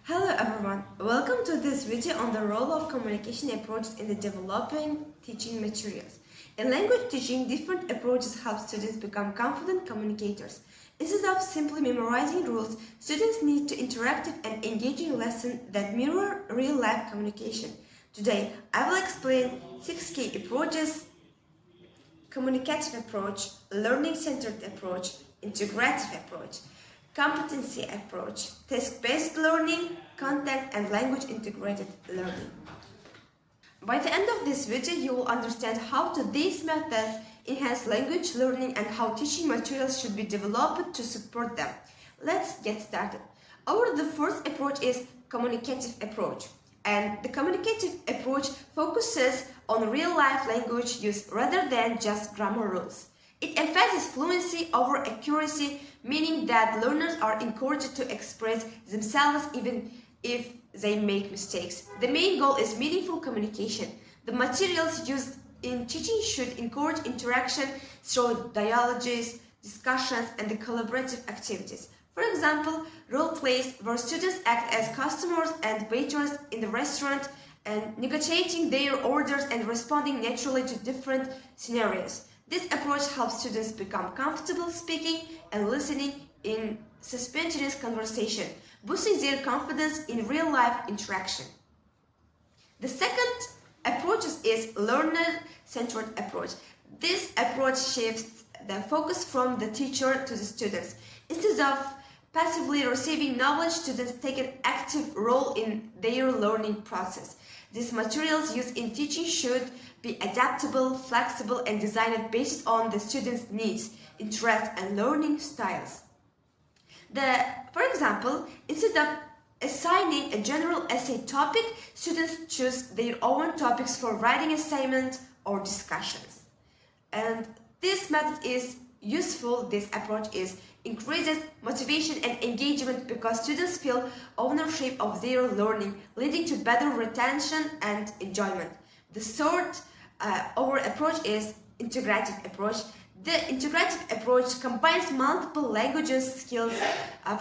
Hello everyone, welcome to this video on the role of communication approaches in the developing teaching materials. In language teaching, different approaches help students become confident communicators. Instead of simply memorizing rules, students need to interactive and engaging lessons that mirror real-life communication. Today, I will explain 6 key approaches: communicative approach, learning-centered approach, integrative approach, competency approach, task-based learning, content and language integrated learning. By the end of this video, you will understand how these methods enhance language learning and how teaching materials should be developed to support them. Let's get started. The first approach is communicative approach. And the communicative approach focuses on real-life language use rather than just grammar rules. It emphasizes fluency over accuracy, meaning that learners are encouraged to express themselves even if they make mistakes. The main goal is meaningful communication. The materials used in teaching should encourage interaction through dialogues, discussions, and the collaborative activities. For example, role plays where students act as customers and waiters in the restaurant and negotiating their orders and responding naturally to different scenarios. This approach helps students become comfortable speaking and listening in spontaneous conversation, boosting their confidence in real-life interaction. The second approach is learner-centered approach. This approach shifts the focus from the teacher to the students. Instead of passively receiving knowledge, students take an active role in their learning process. These materials used in teaching should be adaptable, flexible, and designed based on the students' needs, interests, and learning styles. For example, instead of assigning a general essay topic, students choose their own topics for writing assignments or discussions. And this method is useful. This approach increases motivation and engagement because students feel ownership of their learning, leading to better retention and enjoyment. The third approach is integrative approach. The integrative approach combines multiple languages skills,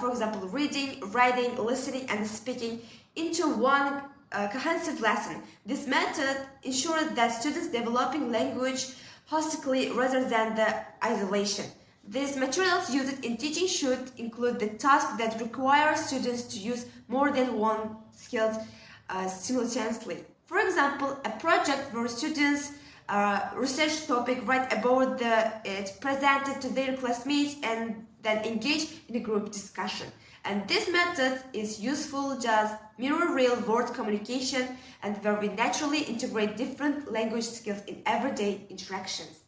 for example, reading, writing, listening, and speaking, into one cohesive lesson. This method ensures that students developing language holistically rather than the isolation. These materials used in teaching should include the tasks that require students to use more than one skill simultaneously. For example, a project where students research topic, write about it, presented to their classmates, and then engage in a group discussion. And this method is useful just mirror real-world communication and where we naturally integrate different language skills in everyday interactions.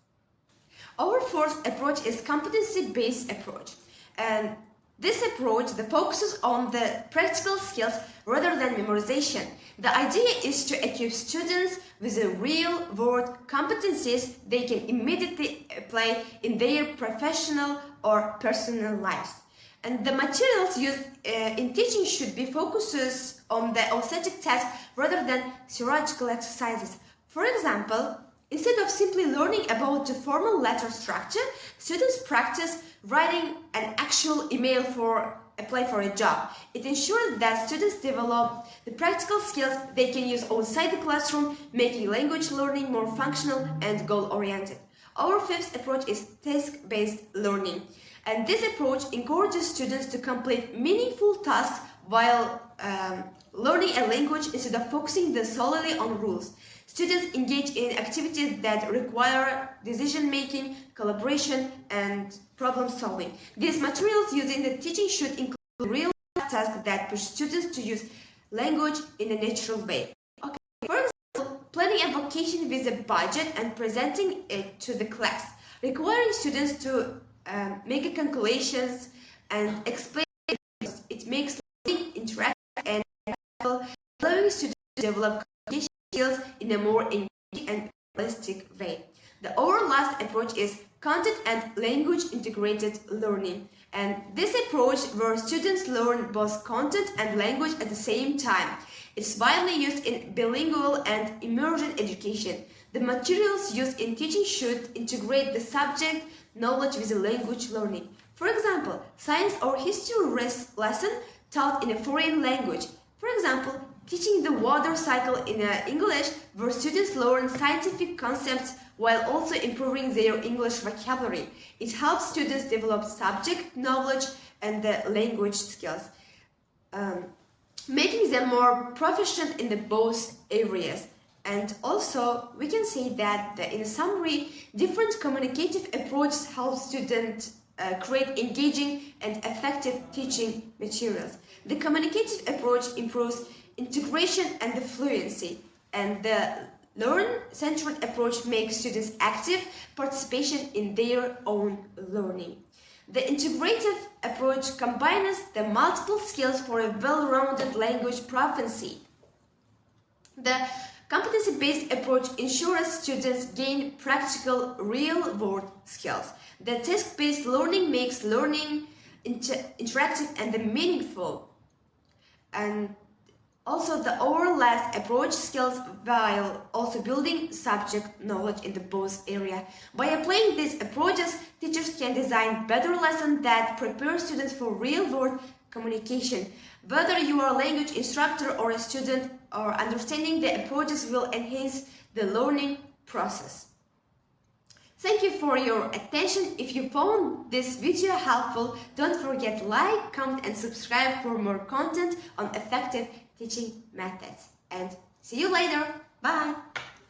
Our fourth approach is competency-based approach. And this approach focuses on the practical skills rather than memorization. The idea is to equip students with the real-world competencies they can immediately apply in their professional or personal lives. And the materials used in teaching should be focuses on the authentic tasks rather than theoretical exercises. For example, instead of simply learning about the formal letter structure, students practice writing an actual email for apply for a job. It ensures that students develop the practical skills they can use outside the classroom, making language learning more functional and goal-oriented. Our fifth approach is task-based learning. And this approach encourages students to complete meaningful tasks while learning a language instead of focusing solely on rules. Students engage in activities that require decision-making, collaboration, and problem-solving. These materials used in the teaching should include real-life tasks that push students to use language in a natural way. Okay. For example, planning a vacation with a budget and presenting it to the class, requiring students to make calculations and explain it. It makes learning interactive and allowing students to develop communication skills in a more engaging and realistic way. Our last approach is content and language integrated learning. And this approach where students learn both content and language at the same time. It's widely used in bilingual and immersion education. The materials used in teaching should integrate the subject knowledge with the language learning. For example, science or history lesson taught in a foreign language example, teaching the water cycle in English, where students learn scientific concepts while also improving their English vocabulary. It helps students develop subject knowledge and the language skills, making them more proficient in the both areas. And also, we can say that in summary, different communicative approaches help students create engaging and effective teaching materials. The communicative approach improves integration and the fluency, and the learn-centered approach makes students active participation in their own learning. The integrative approach combines the multiple skills for a well-rounded language proficiency. The competency-based approach ensures students gain practical, real-world skills. The task-based learning makes learning interactive and meaningful. And also, the overlap approach skills while also building subject knowledge in the both area. By applying these approaches, teachers can design better lessons that prepare students for real-world communication. Whether you are a language instructor or a student, or understanding the approaches will enhance the learning process. Thank you for your attention. If you found this video helpful, don't forget to like, comment and subscribe for more content on effective teaching methods. And see you later. Bye.